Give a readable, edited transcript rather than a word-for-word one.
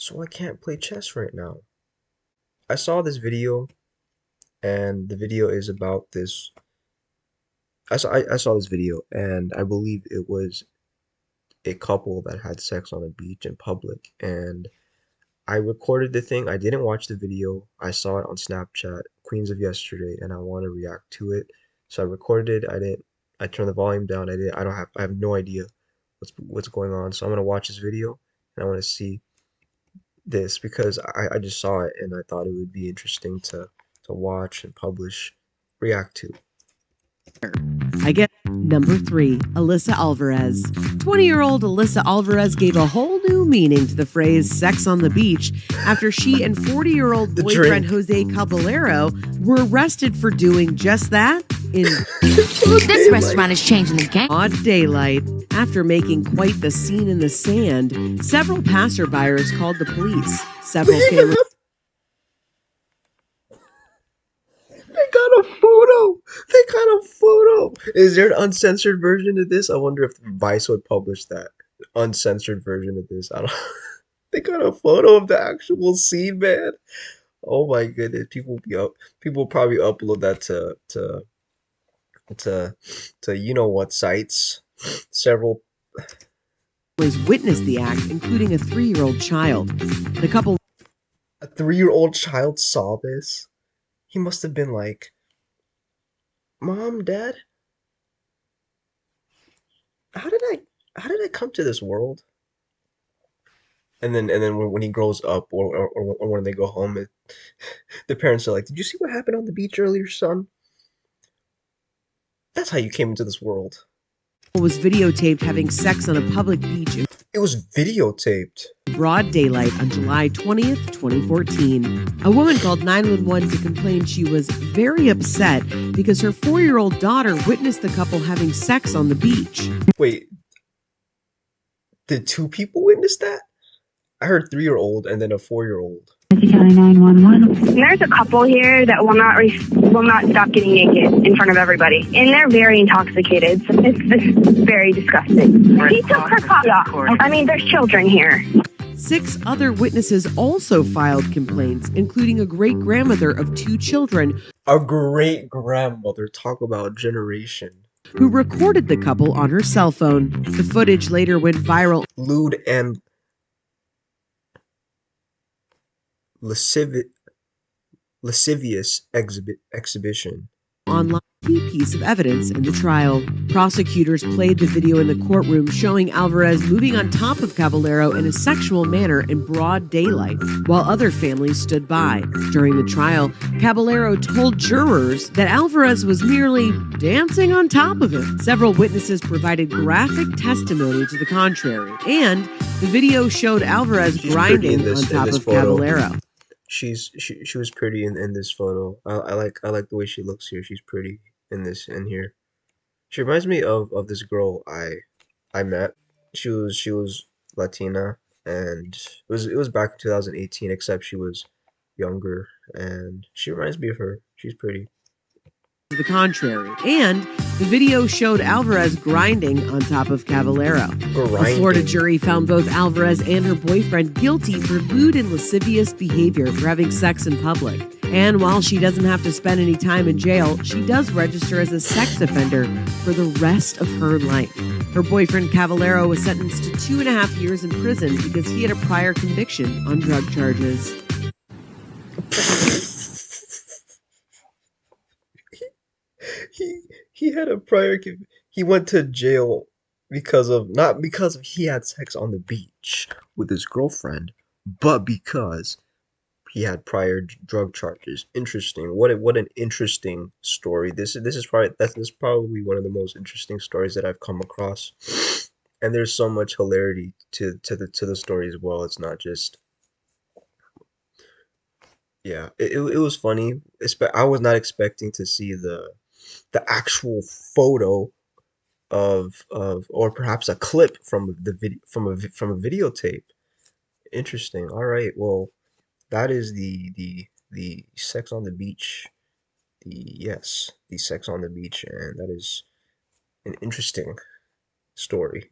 so I can't play chess right now. I saw this video, and the video is about this. I saw this video, and I believe it was a couple that had sex on a beach in public, and I recorded the thing. I didn't watch the video. I saw it on Snapchat, Queens of Yesterday, and I want to react to it. So I recorded it. I didn't. I turned the volume down. I didn't. I don't have. I have no idea what's going on. So I'm gonna watch this video, and I want to see this because I just saw it and I thought it would be interesting to watch and publish, react to. I get number 3, Alyssa Alvarez. 20-year-old Alyssa Alvarez gave a whole new meaning to the phrase sex on the beach after she and 40-year-old boyfriend Jose Caballero were arrested for doing just that in This restaurant is changing the game. broad daylight. After making quite the scene in the sand, several passerbyers called the police. Several cameras They got a photo. They got a photo. Is there an uncensored version of this? I wonder if Vice would publish that uncensored version of this. I don't. They got a photo of the actual scene, man. Oh my goodness. People probably upload that to you know what sites. Several. witnessed the act, including a 3-year-old child. The couple A 3-year-old child saw this. He must have been like, "Mom, Dad, how did I come to this world?" And then when he grows up or when they go home, the parents are like, "Did you see what happened on the beach earlier, son? That's how you came into this world." was videotaped having sex on a public beach in It was videotaped. broad daylight on July 20th, 2014. A woman called 911 to complain she was very upset because her 4-year-old daughter witnessed the couple having sex on the beach. Wait, did two people witness that? I heard 3-year-old and then a 4-year-old. County 911. There's a couple here that will not stop getting naked in front of everybody, and they're very intoxicated. So it's just very disgusting. He took her top off. I mean, there's children here. 6 other witnesses also filed complaints, including a great-grandmother of 2 children A great grandmother. Talk about generation. who recorded the couple on her cell phone. The footage later went viral Lewd and lascivious exhibition. online, key piece of evidence in the trial. Prosecutors played the video in the courtroom showing Alvarez moving on top of Caballero in a sexual manner in broad daylight, while other families stood by. During the trial, Caballero told jurors that Alvarez was merely dancing on top of him. Several witnesses provided graphic testimony to the contrary, and the video showed Alvarez She's pretty grinding in this- on top in this of photo. Caballero. She was pretty in this photo. I like the way she looks here. She's pretty in here. She reminds me of this girl I met. She was Latina, and it was back in 2018, except she was younger, and she reminds me of her. She's pretty. To the contrary. And the video showed Alvarez grinding on top of Caballero. The Florida Grinding. jury found both Alvarez and her boyfriend guilty for lewd and lascivious behavior for having sex in public. And while she doesn't have to spend any time in jail, she does register as a sex offender for the rest of her life. Her boyfriend Caballero was sentenced to 2.5 years in prison because he had a prior conviction on drug charges. He had a prior. He went to jail because of not because of he had sex on the beach with his girlfriend, but because he had prior drug charges. Interesting. What an interesting story. This is probably one of the most interesting stories that I've come across. And there's so much hilarity to the story as well. It's not just yeah. It was funny. I was not expecting to see the actual photo of or perhaps a clip from the video from a videotape. Interesting. All right. Well, that is the sex on the beach. The sex on the beach, and that is an interesting story.